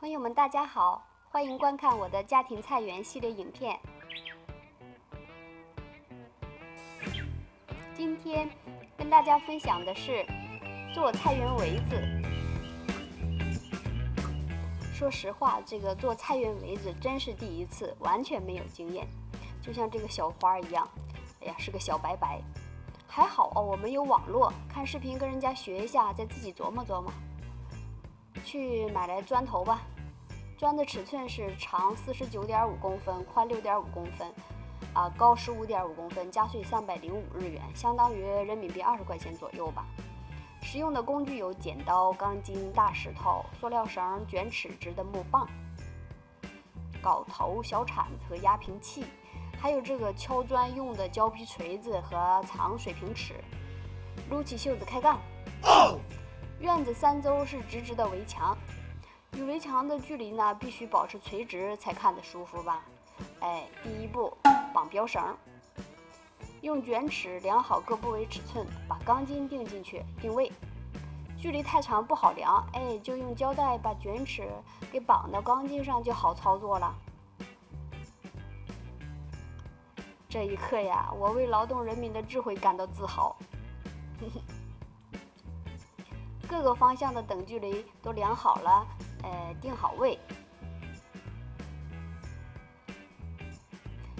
朋友们，大家好，欢迎观看我的家庭菜园系列影片。今天跟大家分享的是做菜园围子。说实话，这个做菜园围子真是第一次，完全没有经验。就像这个小花一样，哎呀，是个小白白。还好哦，我们有网络，看视频跟人家学一下，再自己琢磨琢磨。去买来砖头吧。砖的尺寸是长49.5公分，宽6.5公分，高15.5公分，加税305日元，相当于人民币20块钱左右吧。使用的工具有剪刀、钢筋、大石头、塑料绳、卷尺直的木棒、镐头、小铲子和压平器，还有这个敲砖用的胶皮锤子和长水平尺。撸起袖子开干。院子三周是直直的围墙。与围墙的距离呢，必须保持垂直才看得舒服吧。第一步，绑标绳，用卷尺量好各部位尺寸，把钢筋钉进去，定位。距离太长不好量，就用胶带把卷尺给绑到钢筋上就好操作了。这一刻呀，我为劳动人民的智慧感到自豪。各个方向的等距离都量好了，定好位，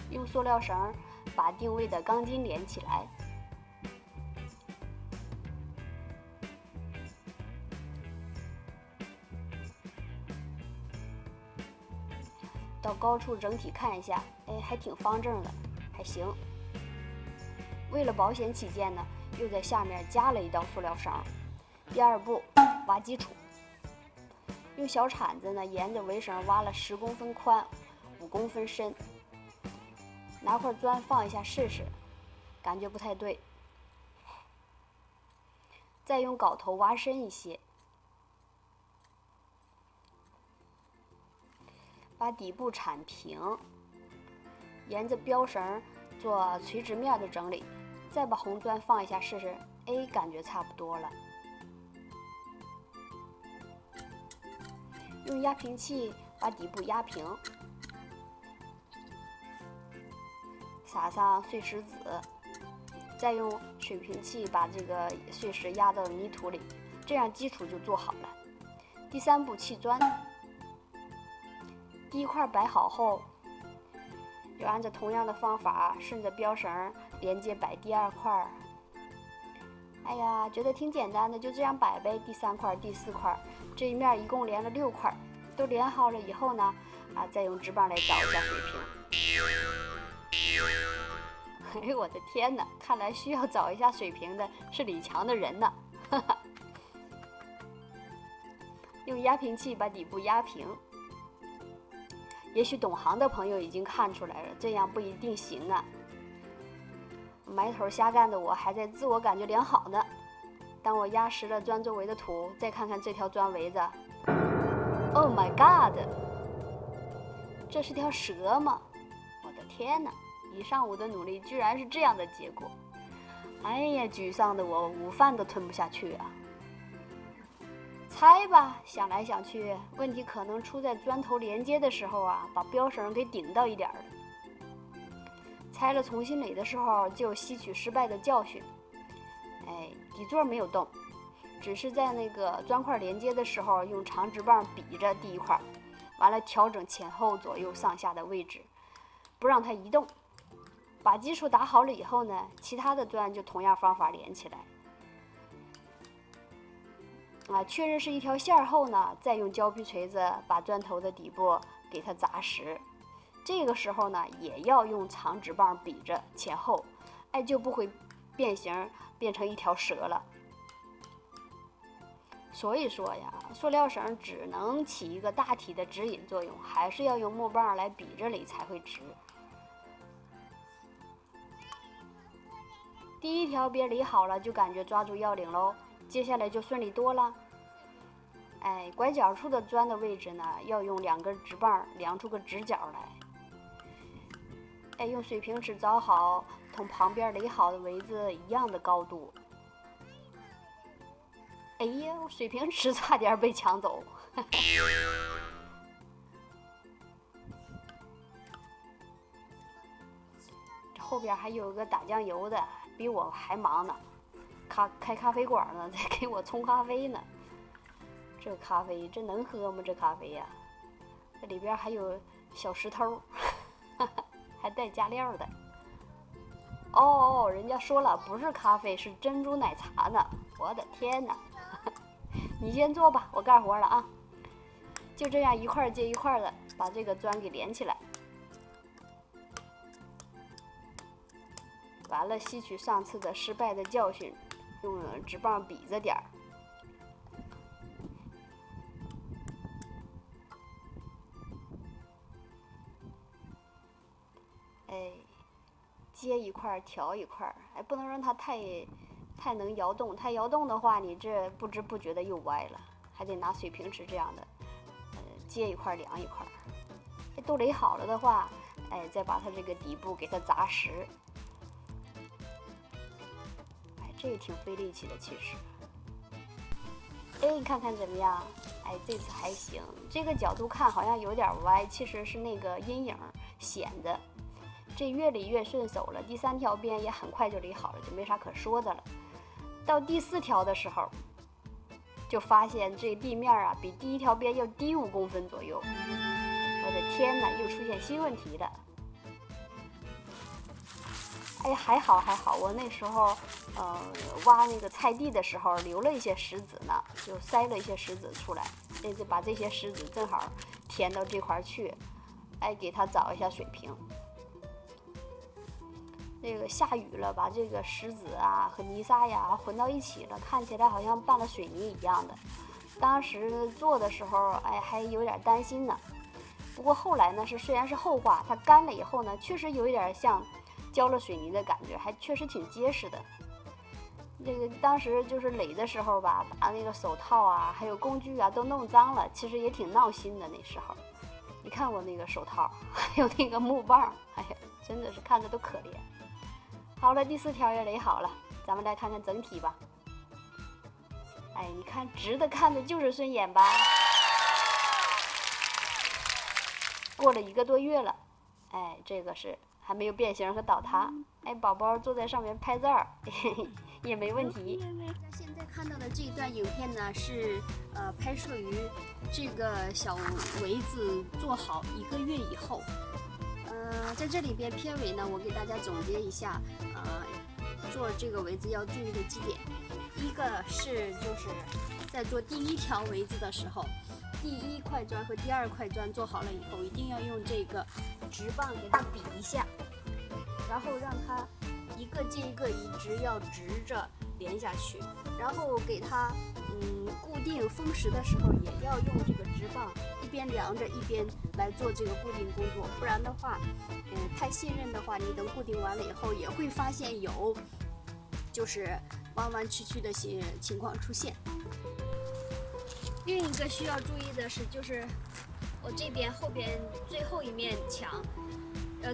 用塑料绳把定位的钢筋连起来，到高处整体看一下，还挺方正的，还行。为了保险起见呢，又在下面加了一道塑料绳。第二步，挖基础。用小铲子呢，沿着围绳挖了10公分宽，5公分深。拿块砖放一下试试，感觉不太对。再用镐头挖深一些，把底部铲平，沿着标绳做垂直面的整理。再把红砖放一下试试，感觉差不多了。用压平器把底部压平，撒上碎石子，再用水平器把这个碎石压到泥土里，这样基础就做好了。第三步，砌砖。第一块摆好后，又按照同样的方法顺着标绳连接摆第二块。觉得挺简单的，就这样摆呗。第三块、第四块，这一面一共连了6块，都连好了以后呢，再用直棒来找一下水平。我的天哪，看来需要找一下水平的是李强的人呢。用压平器把底部压平。也许懂行的朋友已经看出来了，这样不一定行啊。埋头瞎干的我还在自我感觉良好呢。当我压实了砖周围的土，再看看这条砖围子 ，Oh my God！ 这是条蛇吗？我的天哪！一上午的努力居然是这样的结果。沮丧的我午饭都吞不下去啊。猜吧，想来想去，问题可能出在砖头连接的时候把标绳给顶到一点了。拆了重新垒的时候就吸取失败的教训。底座没有动，只是在那个砖块连接的时候用长直棒比着第一块，完了调整前后左右上下的位置，不让它移动。把基础打好了以后呢，其他的砖就同样方法连起来。确认是一条线后呢，再用胶皮锤子把砖头的底部给它砸实。这个时候呢，也要用长直棒比着前后，就不会变形变成一条蛇了。所以说呀，塑料绳只能起一个大体的指引作用，还是要用木棒来比着垒才会直。第一条边垒好了，就感觉抓住要领喽，接下来就顺利多了。拐角处的砖的位置呢，要用2根直棒量出个直角来。用水平尺找好同旁边垒好的围子一样的高度。水平尺差点被抢走。边还有个打酱油的，比我还忙呢，开咖啡馆呢，在给我冲咖啡呢。这咖啡这能喝吗？这咖啡呀，这里边还有小石头，还带加料的。哦，人家说了不是咖啡，是珍珠奶茶呢。我的天哪！你先做吧，我干活了啊。就这样一块接一块的把这个砖给连起来。完了，吸取上次的失败的教训，用纸棒比着点儿。哎，接一块调一块，哎，不能让它太能摇动，太摇动的话，你这不知不觉的又歪了，还得拿水平尺这样的，接一块量一块。哎，都垒好了的话，哎，再把它这个底部给它砸实。哎，这也挺费力气的，其实。哎，你看看怎么样？哎，这次还行。这个角度看好像有点歪，其实是那个阴影显的。这越理越顺手了，第3条边也很快就理好了，就没啥可说的了。到第4条的时候，就发现这地面啊比第1条边要低5公分左右。我的天哪，又出现新问题了。哎，还好，我那时候挖那个菜地的时候留了一些石子呢，就塞了一些石子出来，那就把这些石子正好填到这块去，哎，给它找一下水平。那个下雨了，把这个石子啊和泥沙呀混到一起了，看起来好像拌了水泥一样的。当时做的时候，哎，还有点担心呢。不过后来呢，虽然是后话，它干了以后呢，确实有一点像浇了水泥的感觉，还确实挺结实的。这个当时就是垒的时候吧，把那个手套啊，还有工具啊都弄脏了，其实也挺闹心的那时候。你看我那个手套，还有那个木棒，哎呀，真的是看着都可怜。好了，第4条也垒好了，咱们来看看整体吧。哎，你看直的看着就是顺眼吧。过了1个多月了，哎，这个是还没有变形和倒塌。哎，宝宝坐在上面拍照，嘿嘿，也没问题。大家现在看到的这一段影片呢，是拍摄于这个小围子做好1个月以后。在这里边片尾呢，我给大家总结一下，做这个围子要注意的几点。一个是就是在做第1条围子的时候，第1块砖和第2块砖做好了以后，一定要用这个直棒给它比一下，然后让它一个接一个一直要直着连下去，然后给它固定封实的时候也要用这个直棒一边量着一边来做这个固定工作，不然的话，太信任的话，你等固定完了以后也会发现有就是弯弯曲曲的情况出现。另一个需要注意的是，就是我这边后边最后一面墙，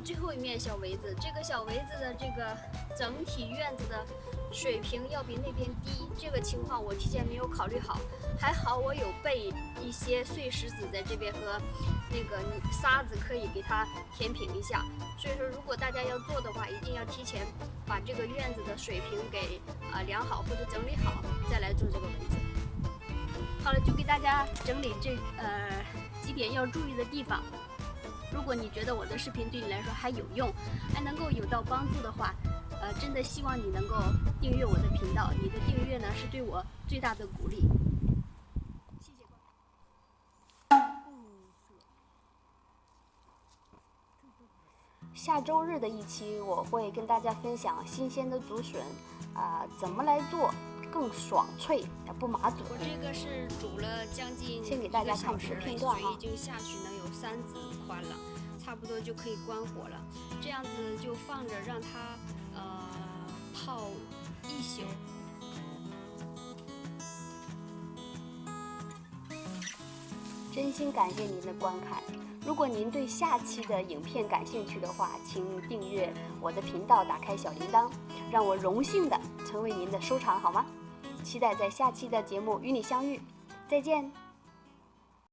最后一面小围子，这个小围子的这个整体院子的水平要比那边低，这个情况我提前没有考虑好，还好我有备一些碎石子在这边和那个沙子可以给它填平一下，所以说如果大家要做的话，一定要提前把这个院子的水平给量好或者整理好，再来做这个围子。好了，就给大家整理这几点要注意的地方。如果你觉得我的视频对你来说还有用，还能够有到帮助的话，真的希望你能够订阅我的频道。你的订阅呢，是对我最大的鼓励。谢谢关注。下周日的一期我会跟大家分享新鲜的竹笋怎么来做更爽脆不麻嘴。我这个是煮了将近先给大家看1个小时片段水已经下去能有3指宽了，差不多就可以关火了。这样子就放着让它泡1宿。真心感谢您的观看。如果您对下期的影片感兴趣的话，请订阅我的频道，打开小铃铛，让我荣幸的成为您的收藏，好吗？期待在下期的节目与你相遇，再见。